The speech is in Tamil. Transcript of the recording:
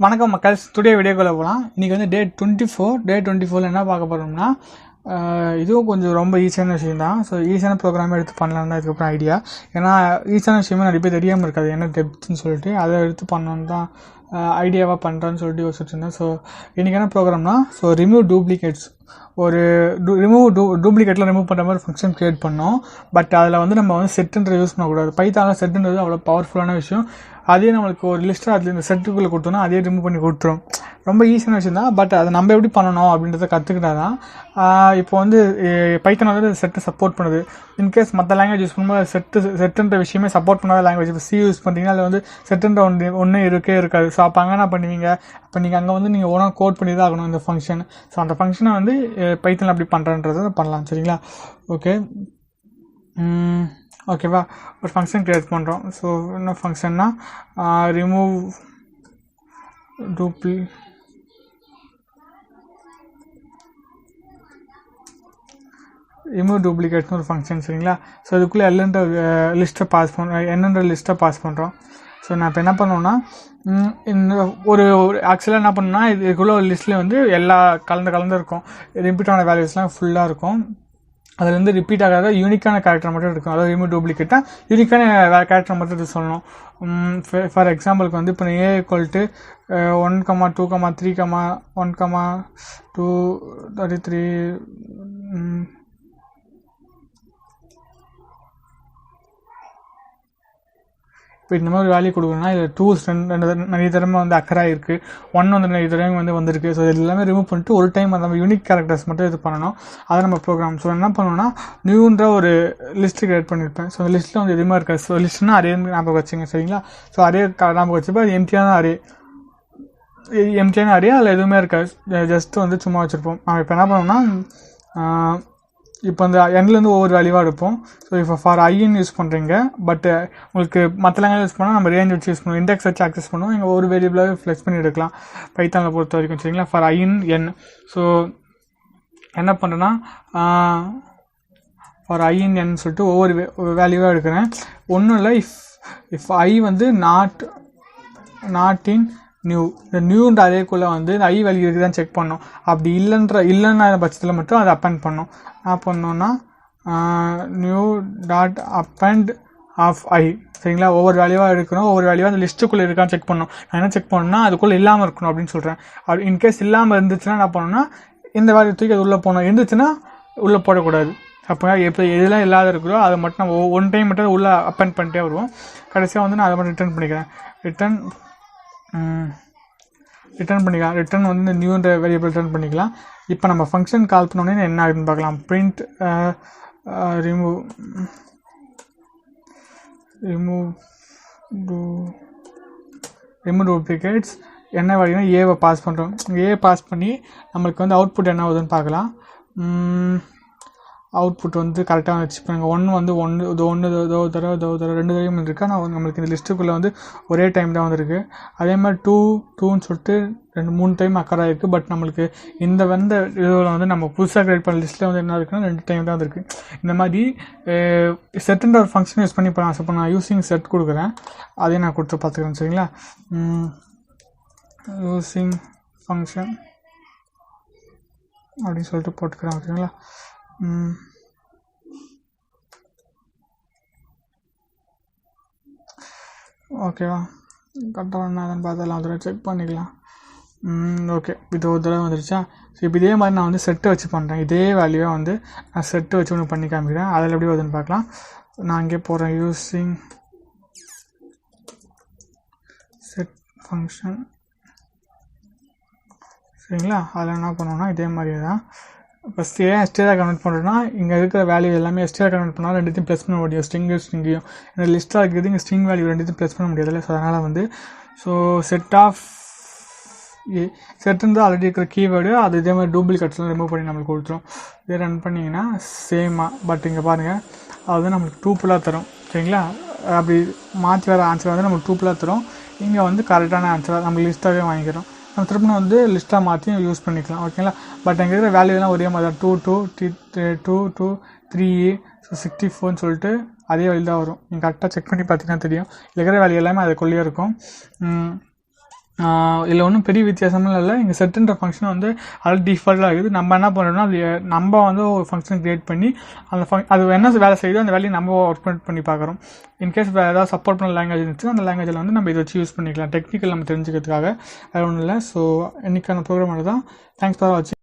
வணக்கம் மக்கள்ஸ். டுடே வீடியோக்குள்ளே போகலாம். இன்றைக்கி வந்து டே 24 என்ன பார்க்க போகிறோம்னா இதுவும் கொஞ்சம் ரொம்ப ஈஸியான விஷயம் தான். ஸோ ஈஸியான ப்ரோக்ராமே எடுத்து பண்ணலான்னு தான் இதுக்கப்புறம் ஐடியா. ஏன்னா ஈஸியான விஷயமே நிறைய பேர் தெரியாமல் இருக்காது என்ன டெப்த்னு சொல்லிட்டு அதை எடுத்து பண்ணணுன்னு தான் ஐடியாவாக பண்ணுறான்னு சொல்லிட்டு யோசிச்சுட்டு இருந்தேன். ஸோ இன்றைக்கான ப்ரோக்ராம்னா ரிமூவ் டூப்ளிகேட்ஸ். ஒரு டூப்ளிகேட்டில் ரிமூவ் பண்ணுற மாதிரி ஃபங்க்ஷன் க்ரியேட் பண்ணோம். பட் அதில் வந்து நம்ம வந்து செட்டுன்ற யூஸ் பண்ணக்கூடாது. பைத்தானில் செட்டுன்றது அவ்வளோ பவர்ஃபுல்லான விஷயம். அதே நம்மளுக்கு ஒரு லிஸ்ட்டாக அதில் இந்த செட்டுக்குள்ளே கொடுத்தோன்னா அதே ரிமூவ் பண்ணி கொடுத்துரும். ரொம்ப ஈஸியான விஷயம் தான். பட் அதை நம்ம எப்படி பண்ணணும் அப்படின்றத கற்றுக்கிட்டா தான். இப்போ வந்து பைத்தான் வந்து செட்டு சப்போர்ட் பண்ணுது. இன்கேஸ் மற்ற லாங்குவேஜ் யூஸ் பண்ணும்போது செட்டுன்ற விஷயமே சப்போர்ட் பண்ணாத லாங்குவேஜ். இப்போ சி யூஸ் பண்ணிங்கன்னா அதில் வந்து செட்டுன்ற ஒன்று இருக்கே இருக்காது. ஸோ அப்போ அங்கே என்ன பண்ணுவீங்க? அப்போ நீங்கள் அங்கே வந்து நீங்கள் ஓனாக கோட் பண்ணி தான் ஆகணும் இந்த ஃபங்க்ஷன். ஸோ அந்த ஃபங்க்ஷனை வந்து பைத்தானில் எப்படி பண்ணுறன்றதை பண்ணலாம். சரிங்களா? ஓகேவா? ஒரு ஃபங்க்ஷன் க்ரியேட் பண்ணுறோம். ஸோ என்ன ஃபங்க்ஷன்னா ரிமூவ் டூப்ளிகேட்னு ஒரு ஃபங்க்ஷன். சரிங்களா? ஸோ இதுக்குள்ளே என்னன்ற லிஸ்ட்டை பாஸ் பண்ணுறோம். ஸோ நான் இப்போ என்ன பண்ணுவேன்னா இந்த ஒரு ஆக்சுவலாக என்ன பண்ணுன்னா இதுக்குள்ளே ஒரு லிஸ்ட்டில் வந்து எல்லா கலந்து இருக்கும். ரிப்பீட்டான வேல்யூஸ்லாம் ஃபுல்லாக இருக்கும். அதில் வந்து ரிப்பீட் ஆகாத யூனிக்கான கேரக்டர் மட்டும் இருக்கும். அதாவது ரிமூவ் டூப்ளிகேட்டாக யூனிக்கான கேரக்டர் மட்டும் இது சொல்லணும். ஃபார் எக்ஸாம்பிளுக்கு வந்து இப்போ A = 1, 2, 3, 1, 2, 33 இப்போ இந்த மாதிரி ஒரு வேல்யூ கொடுக்கணும்னா இது 2 நிறைய தடவை வந்து அக்கராக இருக்குது, 1 வந்து நிறைய தடவை வந்து வந்திருக்கு. ஸோ இது எல்லாமே ரிமூவ் பண்ணிட்டு ஒரு டைம் நம்ம யூனிக் கேரக்டர்ஸ் மட்டும் இது பண்ணணும். அதை நம்ம ப்ரோக்ராம். ஸோ என்ன பண்ணணும்னா நியூன்ற ஒரு லிஸ்ட்டு கிரியேட் பண்ணியிருப்பேன். ஸோ அந்த லிஸ்ட்டில் வந்து எதுவுமே இருக்காது. ஸோ லிஸ்ட்னா அரே ஞாபகம் வச்சுங்க. சரிங்களா? ஸோ அரே ஞாபகம் வச்சுப்போ அது எம்டியான அரே அதில் எதுவுமே இருக்காது. ஜஸ்ட்டு வந்து சும்மா வச்சுருப்போம். நம்ம இப்போ என்ன பண்ணோம்னா இப்போ அந்த எண்ட்லேருந்து ஒவ்வொரு வேல்யூவாக எடுப்போம். ஸோ இப்போ ஃபார் ஐன்னு யூஸ் பண்ணுறீங்க. பட் உங்களுக்கு மற்ற லாங்குவேஜ் யூஸ் பண்ணால் நம்ம ரேஞ்ச் வச்சு யூஸ் பண்ணுவோம். இண்டெக்ஸ் வச்சு ஆக்சஸ் பண்ணுவோம். இங்கே ஒரு வேரியபிளாகவே ஃப்ளெக்ஸ் பண்ணி எடுக்கலாம் பைத்தானில் பொறுத்த வரைக்கும். சரிங்களா? For n. ஸோ என்ன பண்ணுறேன்னா ஃபார் n சொல்லிட்டு ஒவ்வொரு வேல்யூவாக எடுக்கிறேன். ஒன்றும் இல்லை, இஃப் ஐ வந்து நாட் இன் நியூ. இந்த நியூன்ற அதேக்குள்ளே வந்து ஐ வேல்யூ இருக்குதான் செக் பண்ணோம். அப்படி இல்லைன்னா பட்சத்தில் மட்டும் அதை அப்பெண்ட் பண்ணோம். என்ன பண்ணோன்னா நியூ டாட் அப்பெண்ட் ஆஃப் ஐ. சரிங்களா? ஒவ்வொரு வேல்யூவாக எடுக்கணும். ஒவ்வொரு வேல்யூவாக அந்த லிஸ்ட்டுக்குள்ளே இருக்கான்னு செக் பண்ணணும். நான் என்ன செக் பண்ணணும்னா அதுக்குள்ளே இல்லாமல் இருக்கணும் அப்படின்னு சொல்கிறேன். அப்படி இன்கேஸ் இல்லாமல் இருந்துச்சுன்னா என்ன பண்ணணும்னா இந்த வேல்யூ தூக்கி அது உள்ளே போகணும். இருந்துச்சுன்னா உள்ளே போடக்கூடாது. அப்போ எப்போ எதெல்லாம் இல்லாத இருக்குதோ அதை மட்டும் நம்ம ஒன் டைம் மட்டும் உள்ளே அப்பெண்ட் பண்ணிட்டே வருவோம். கடைசியாக வந்து நான் அதை மட்டும் ரிட்டர்ன் பண்ணிக்கிறேன். ரிட்டர்ன் வந்து இந்த நியூன்ற வேரியபிள் ரிட்டர்ன் பண்ணிக்கலாம். இப்போ நம்ம ஃபங்க்ஷன் கால் பண்ணோன்னே என்ன ஆகுதுன்னு பார்க்கலாம். Print remove duplicates. என்ன வேல்யூனா ஏவை பாஸ் பண்ணுறோம். ஏ பாஸ் பண்ணி நம்மளுக்கு வந்து அவுட்புட் என்ன ஆகுதுன்னு பார்க்கலாம். அவுட்புட் வந்து கரெக்டாக வந்துச்சு. இப்போ நாங்கள் ஒன்று தடவை 2 தடவை இருக்கா. நான் நம்மளுக்கு இந்த லிஸ்ட்டுக்குள்ளே வந்து ஒரே டைம் தான் வந்துருக்கு. அதே மாதிரி 2ன்னு சொல்லிட்டு 2-3 டைம் அக்கராக இருக்குது. பட் நம்மளுக்கு இந்த இதில் வந்து நம்ம புதுசாக கிரியேட் பண்ண லிஸ்ட்டில் வந்து என்ன இருக்குன்னா 2 டைம் தான் வந்துருக்கு. இந்த மாதிரி செட்டுன்ற ஒரு ஃபங்க்ஷன் யூஸ் பண்ணி இப்போ நான் யூஸிங் செட் கொடுக்குறேன். அதையும் நான் கொடுத்து பார்த்துக்கிறேன். சரிங்களா? யூஸிங் ஃபங்க்ஷன் அப்படின்னு சொல்லிட்டு போட்டுக்கிறேன். ஓகேங்களா? ஓகேவா? கரெக்டாக என்னன்னு பார்த்தலாம். அதில் செக் பண்ணிக்கலாம். ஓகே, இது ஒரு தடவை வந்துருச்சா? ஸோ இப்போ இதே மாதிரி நான் வந்து செட்டை வச்சு பண்ணுறேன். இதே வேல்யூவாக வந்து நான் செட்டை வச்சு ஒன்று பண்ணி காமிக்கிறேன். அதில் எப்படி வருதுன்னு பார்க்கலாம். நான் இங்கே போடுறேன் யூஸிங் செட் ஃபங்க்ஷன். சரிங்களா? அதில் என்ன பண்ணுவோன்னா இதே மாதிரியே தான். ஃபஸ்ட்டு ஏன் எஸ்டிஆர் கன்வெர்ட் பண்ணுறோன்னா இங்கே இருக்கிற வேல்யூ எல்லாமே எஸ்டிஆர் கன்வெர்ட் பண்ணால் ரெண்டுத்தையும் ப்ளஸ் பண்ண முடியும். ஸ்ட்ரிங்கையும் இந்த லிஸ்ட்டாக இருக்கிறது இங்கே ஸ்ட்ரிங் வேல்யூ ரெண்டுத்தையும் ப்ளஸ் பண்ண முடியாதுல்ல. ஸோ அதனால் வந்து செட்டுன்னு ஆல்ரெடி இருக்கிற கீவேர்டு அது இதே மாதிரி டூப்ளிகேட்ஸ்லாம் ரிமூவ் பண்ணி நம்மளுக்கு கொடுத்துரும். இதே ரன் பண்ணிங்கன்னா சேமாக. பட் இங்கே பாருங்கள், அது வந்து நம்மளுக்கு டூப்புலாக தரும். சரிங்களா? அப்படி மாற்றி வர ஆன்சர் வந்து நம்மளுக்கு டூப்புலாக தரும். இங்கே வந்து கரெக்டான ஆன்சராக நம்ம லிஸ்ட்டாகவே வாங்கிக்கிறோம். நம்ம திரும்ப வந்து லிஸ்ட்டாக மாற்றி யூஸ் பண்ணிக்கலாம். ஓகேங்களா? பட் அங்கே இருக்கிற வேல்யூலாம் ஒரே மாதிரி தான். 2 3 ஸோ 64ன்னு சொல்லிட்டு அதே வேல்யூ தான் வரும். நீங்கள் கரெக்டாக செக் பண்ணி பார்த்தீங்கன்னா தெரியும். இருக்கிற வேல்யூ எல்லாமே அதுக்குள்ளேயே இருக்கும். இதில் ஒன்றும் பெரிய வித்தியாசமும் இல்லை. இங்கே செட்டுன்ற ஃபங்க்ஷன் வந்து அது டிஃபால்ட்டாக இருக்குது. நம்ம என்ன பண்ணுறோம்னா அது நம்ம வந்து ஒரு ஃபங்க்ஷன் க்ரியேட் பண்ணி அந்த அது என்ன வேலை செய்யுதோ அந்த வேலையை நம்ம ஒர்க் பண்ணி பார்க்குறோம். இன்கேஸ் வேறு ஏதாவது சப்போர்ட் பண்ண லாங்குவேஜ் இருந்துச்சுன்னா அந்த லாங்குவேஜில் வந்து நம்ம இதை வச்சு யூஸ் பண்ணிக்கலாம். டெக்னிக்கல் நம்ம தெரிஞ்சுக்கிறதுக்காக வேறு ஒன்றும் இல்லை. ஸோ இன்றைக்கான ப்ரோக்ராம் தான். தேங்க்ஸ் ஃபார் வாட்சிங்.